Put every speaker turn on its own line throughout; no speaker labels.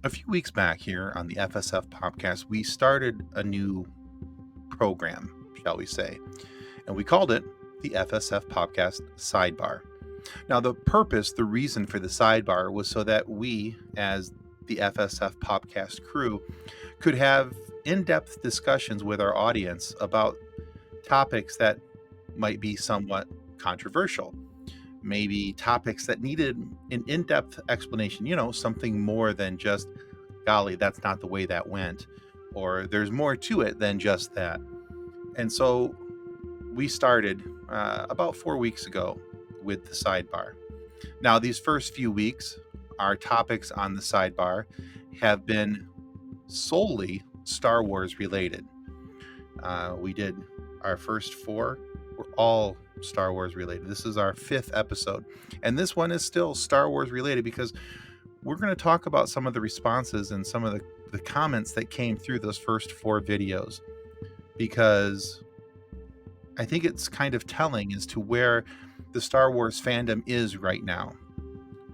A few weeks back here on the FSF podcast, we started a new program, shall we say, and we called it the FSF podcast Sidebar. Now, the reason for the sidebar was so that we, as the FSF podcast crew, could have in depth discussions with our audience about topics that might be somewhat controversial. Maybe topics that needed an in depth explanation, something more than just, golly, that's not the way that went, or there's more to it than just that. And so we started about 4 weeks ago with the sidebar. Now, these first few weeks, our topics on the sidebar have been solely Star Wars related. We did our first four were all Star Wars related. This is our 5th episode, and this one is still Star Wars related because we're going to talk about some of the responses and some of the comments that came through those first 4 videos, because I think it's kind of telling as to where the Star Wars fandom is right now.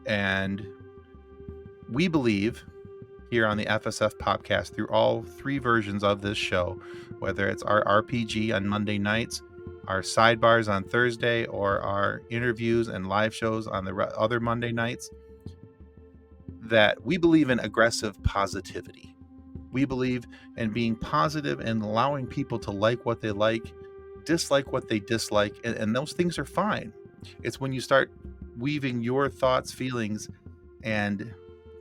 And we believe here on the FSF podcast, through all 3 versions of this show, whether it's our RPG on Monday nights, our sidebars on Thursday, or our interviews and live shows on the other Monday nights, that we believe in aggressive positivity. We believe in being positive and allowing people to like what they like, dislike what they dislike, and those things are fine. It's when you start weaving your thoughts, feelings, and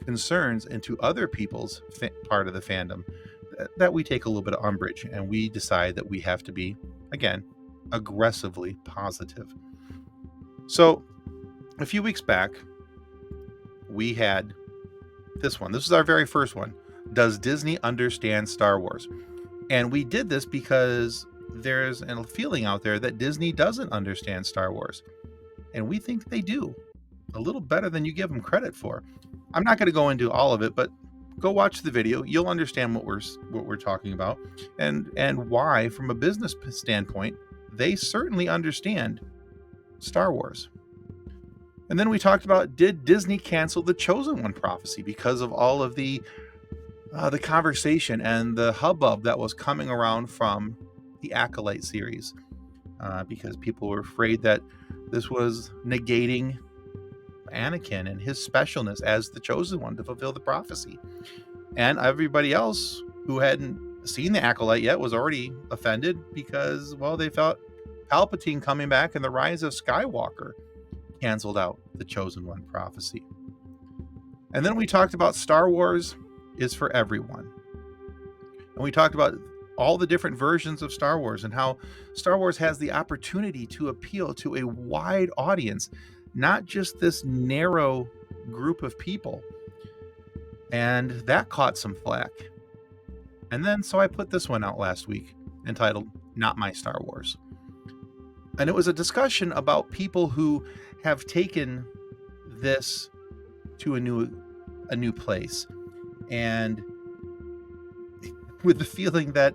concerns into other people's part of the fandom that we take a little bit of umbrage, and we decide that we have to be, again, aggressively positive. So a few weeks back, we had this one. This is our very first one. Does Disney understand Star Wars? And we did this because there's a feeling out there that Disney doesn't understand Star Wars. And we think they do a little better than you give them credit for. I'm not going to go into all of it, but go watch the video. You'll understand what we're talking about, and why, from a business standpoint, they certainly understand Star Wars. And then we talked about, did Disney cancel the Chosen One prophecy because of all of the conversation and the hubbub that was coming around from the Acolyte series, because people were afraid that this was negating Anakin and his specialness as the Chosen One to fulfill the prophecy. And everybody else who hadn't seen the Acolyte yet was already offended because, well, they felt Palpatine coming back and the Rise of Skywalker canceled out the Chosen One prophecy. And then we talked about Star Wars is for everyone. And we talked about all the different versions of Star Wars and how Star Wars has the opportunity to appeal to a wide audience, not just this narrow group of people. And that caught some flack. And then, so I put this one out last week entitled Not My Star Wars. And it was a discussion about people who have taken this to a new place, and with the feeling that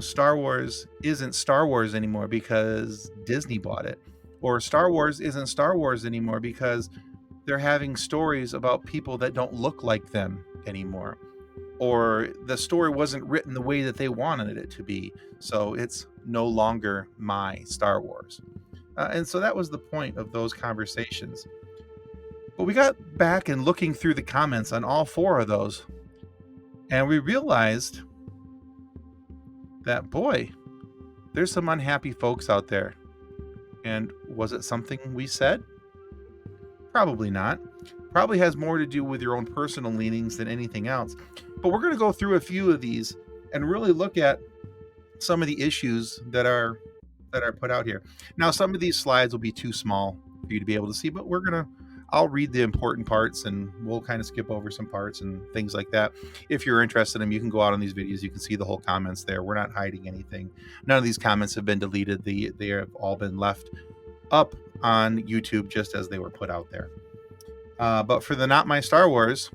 Star Wars isn't Star Wars anymore because Disney bought it, or Star Wars isn't Star Wars anymore because they're having stories about people that don't look like them anymore, or the story wasn't written the way that they wanted it to be, so it's no longer my Star Wars. And so that was the point of those conversations. But we got back and looking through the comments on all 4 of those, and we realized that, boy, there's some unhappy folks out there. And was it something we said? Probably not. Probably has more to do with your own personal leanings than anything else. But we're going to go through a few of these and really look at some of the issues that are put out here. Now, some of these slides will be too small for you to be able to see, but I'll read the important parts and we'll kind of skip over some parts and things like that. If you're interested in them, you can go out on these videos. You can see the whole comments there. We're not hiding anything. None of these comments have been deleted. They have all been left up on YouTube just as they were put out there. But for the Not My Star Wars,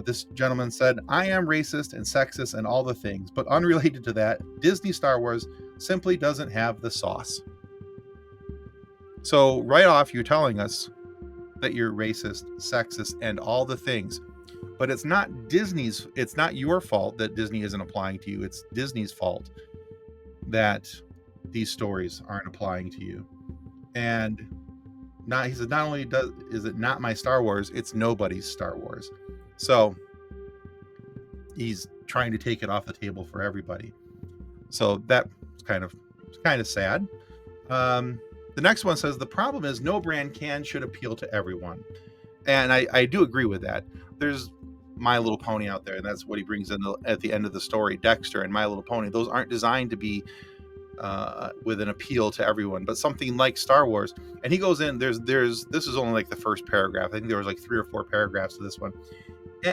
this gentleman said, I am racist and sexist and all the things, but unrelated to that, Disney Star Wars simply doesn't have the sauce. So right off, you're telling us that you're racist, sexist, and all the things. But it's not your fault that Disney isn't applying to you. It's Disney's fault that these stories aren't applying to you. And he said, not only is it not my Star Wars, it's nobody's Star Wars. So he's trying to take it off the table for everybody. So that's kind of sad. The next one says, the problem is no brand should appeal to everyone. And I do agree with that. There's My Little Pony out there, and that's what he brings in at the end of the story. Dexter and My Little Pony, those aren't designed to be with an appeal to everyone, but something like Star Wars. And he goes in, this is only like the first paragraph. I think there was like 3 or 4 paragraphs to this one.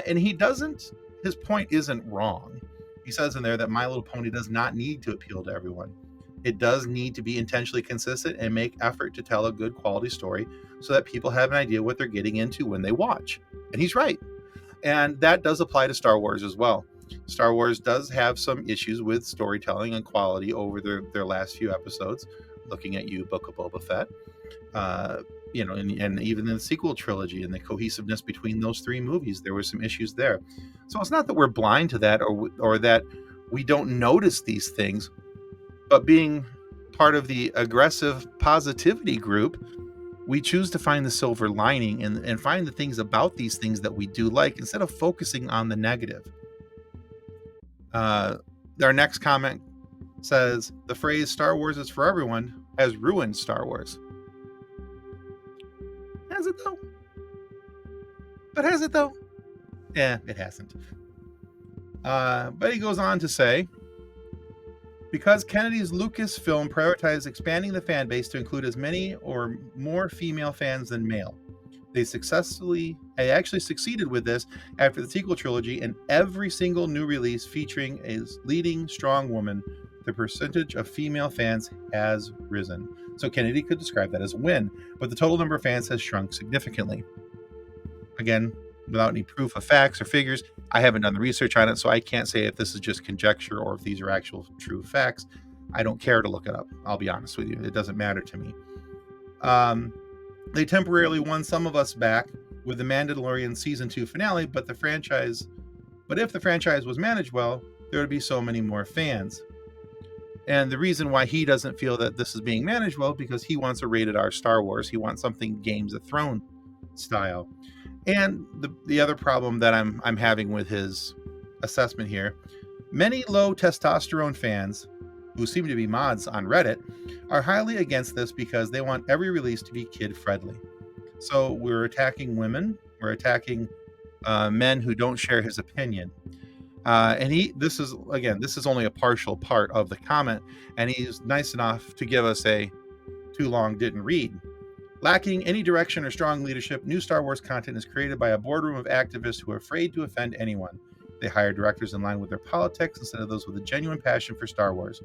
And his point isn't wrong. He says in there that My Little Pony does not need to appeal to everyone. It does need to be intentionally consistent and make effort to tell a good quality story so that people have an idea what they're getting into when they watch. And he's right. And that does apply to Star Wars as well. Star Wars does have some issues with storytelling and quality over their last few episodes. Looking at you, Book of Boba Fett. And even in the sequel trilogy and the cohesiveness between those 3 movies, there were some issues there. So it's not that we're blind to that or that we don't notice these things, but being part of the aggressive positivity group, we choose to find the silver lining and find the things about these things that we do like instead of focusing on the negative. Our next comment says, the phrase Star Wars is for everyone has ruined Star Wars. Has it though? But has it though? Yeah, it hasn't. But he goes on to say, because Kennedy's Lucasfilm prioritized expanding the fan base to include as many or more female fans than male. They actually succeeded with this after the sequel trilogy, and every single new release featuring a leading strong woman, the percentage of female fans has risen. So Kennedy could describe that as a win, but the total number of fans has shrunk significantly. Again, without any proof of facts or figures, I haven't done the research on it, so I can't say if this is just conjecture or if these are actual true facts. I don't care to look it up. I'll be honest with you. It doesn't matter to me. They temporarily won some of us back with the Mandalorian Season 2 finale, but if the franchise was managed well, there would be so many more fans. And the reason why he doesn't feel that this is being managed well, because he wants a rated R Star Wars. He wants something Games of Thrones style. And the other problem that I'm having with his assessment here, many low testosterone fans, who seem to be mods on Reddit, are highly against this because they want every release to be kid-friendly. So we're attacking women, we're attacking men who don't share his opinion. This is only a partial part of the comment, and he's nice enough to give us a too long didn't read. Lacking any direction or strong leadership, new Star Wars content is created by a boardroom of activists who are afraid to offend anyone. They hire directors in line with their politics instead of those with a genuine passion for Star Wars.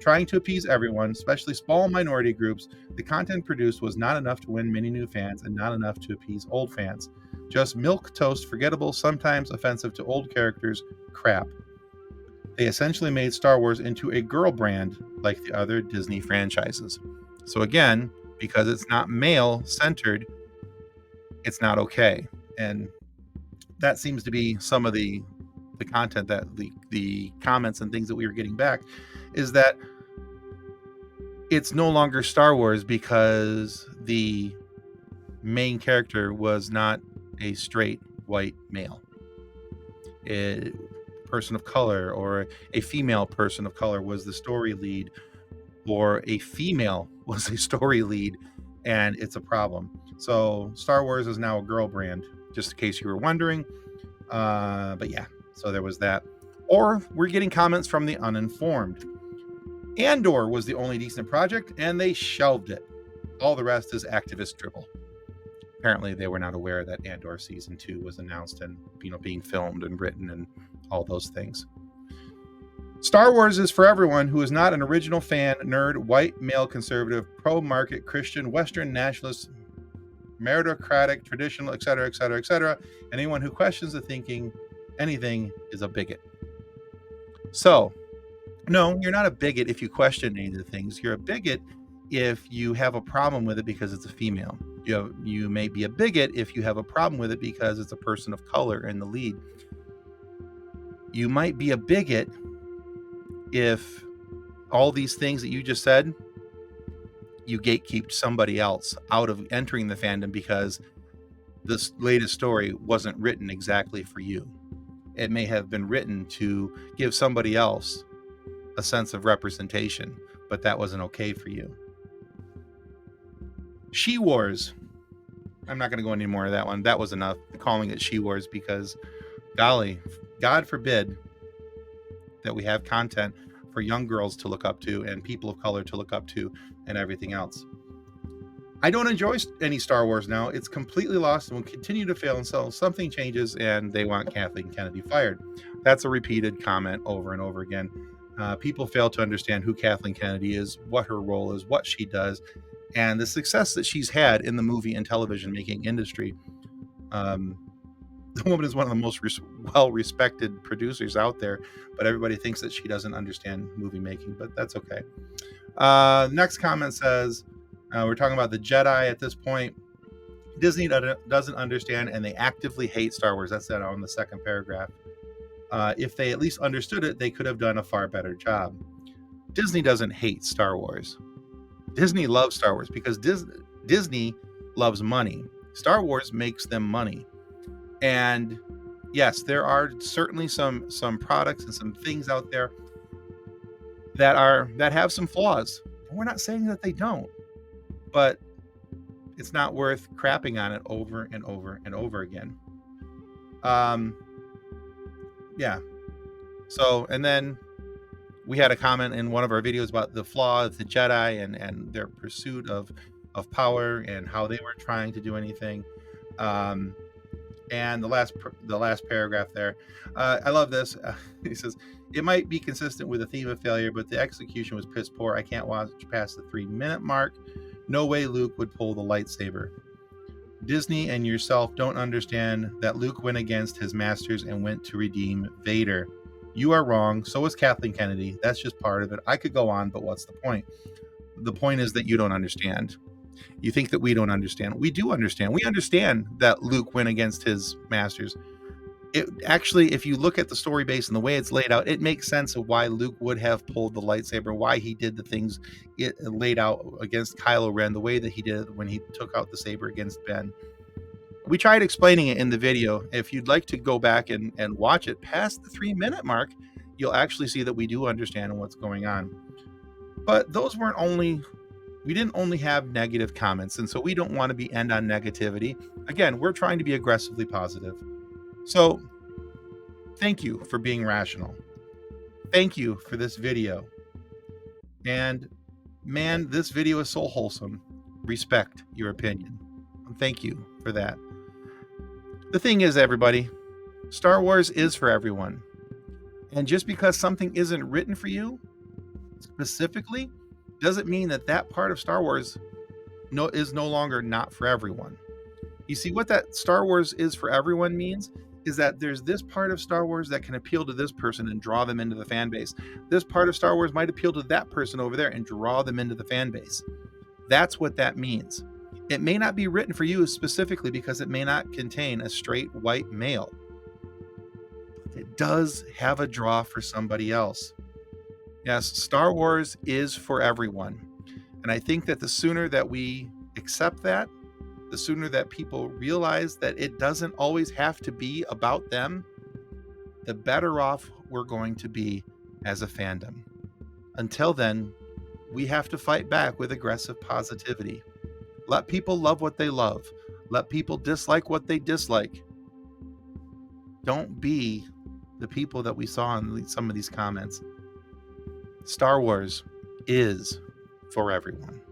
Trying to appease everyone, especially small minority groups, the content produced was not enough to win many new fans and not enough to appease old fans. Just milquetoast, forgettable, sometimes offensive to old characters crap. They essentially made Star Wars into a girl brand like the other Disney franchises. So again, because it's not male-centered, it's not okay. And that seems to be some of the content that the comments and things that we were getting back, is that it's no longer Star Wars because the main character was not a straight white male. A person of color or a female person of color was the story lead, or a female was a story lead, and it's a problem. So Star Wars is now a girl brand, just in case you were wondering. But yeah, so there was that. Or we're getting comments from the uninformed. Andor was the only decent project, and they shelved it. All the rest is activist dribble. Apparently, they were not aware that Andor Season 2 was announced and being filmed and written and all those things. Star Wars is for everyone who is not an original fan, nerd, white, male, conservative, pro-market, Christian, Western, nationalist, meritocratic, traditional, etc., etc., etc. Anyone who questions the thinking anything is a bigot. So, no, you're not a bigot if you question any of the things. You're a bigot if you have a problem with it because it's a female. You may be a bigot if you have a problem with it because it's a person of color in the lead. You might be a bigot if all these things that you just said, you gatekeeped somebody else out of entering the fandom because this latest story wasn't written exactly for you. It may have been written to give somebody else a sense of representation, but that wasn't okay for you. She Wars. I'm not going to go into more of that one. That was enough calling it She Wars because, golly, God forbid that we have content for young girls to look up to and people of color to look up to and everything else. I don't enjoy any Star Wars now. It's completely lost and will continue to fail until something changes and they want Kathleen Kennedy fired. That's a repeated comment over and over again. People fail to understand who Kathleen Kennedy is, what her role is, what she does, and the success that she's had in the movie and television making industry. The woman is one of the most well-respected producers out there, but everybody thinks that she doesn't understand movie making, but that's okay. Next comment says, we're talking about the Jedi at this point. Disney doesn't understand, and they actively hate Star Wars. That's that on the second paragraph. If they at least understood it, they could have done a far better job. Disney doesn't hate Star Wars. Disney loves Star Wars because Disney loves money. Star Wars makes them money. And yes, there are certainly some products and some things out there that have some flaws. We're not saying that they don't, but it's not worth crapping on it over and over and over again. Yeah. So, and then we had a comment in one of our videos about the flaw of the Jedi and their pursuit of power and how they weren't trying to do anything. And the last paragraph there, I love this. He says, it might be consistent with a theme of failure, but the execution was piss poor. I can't watch past the 3-minute mark. No way Luke would pull the lightsaber. Disney and yourself don't understand that Luke went against his masters and went to redeem Vader. You are wrong. So is Kathleen Kennedy. That's just part of it. I could go on, but what's the point? The point is that you don't understand. You think that we don't understand. We do understand. We understand that Luke went against his masters. It actually, if you look at the story base and the way it's laid out, it makes sense of why Luke would have pulled the lightsaber, why he did the things it laid out against Kylo Ren, the way that he did when he took out the saber against Ben. We tried explaining it in the video. If you'd like to go back and watch it past the 3-minute mark, you'll actually see that we do understand what's going on. But those weren't only... We didn't only have negative comments, and so we don't want to end on negativity. Again, we're trying to be aggressively positive. So, thank you for being rational. Thank you for this video. And, man, this video is so wholesome. Respect your opinion. Thank you for that. The thing is, everybody, Star Wars is for everyone. And just because something isn't written for you, specifically, doesn't mean that part of Star Wars is no longer not for everyone. You see, what that Star Wars is for everyone means is that there's this part of Star Wars that can appeal to this person and draw them into the fan base. This part of Star Wars might appeal to that person over there and draw them into the fan base. That's what that means. It may not be written for you specifically because it may not contain a straight white male. It does have a draw for somebody else. Yes, Star Wars is for everyone. And I think that the sooner that we accept that, the sooner that people realize that it doesn't always have to be about them, the better off we're going to be as a fandom. Until then, we have to fight back with aggressive positivity. Let people love what they love. Let people dislike what they dislike. Don't be the people that we saw in some of these comments. Star Wars is for everyone.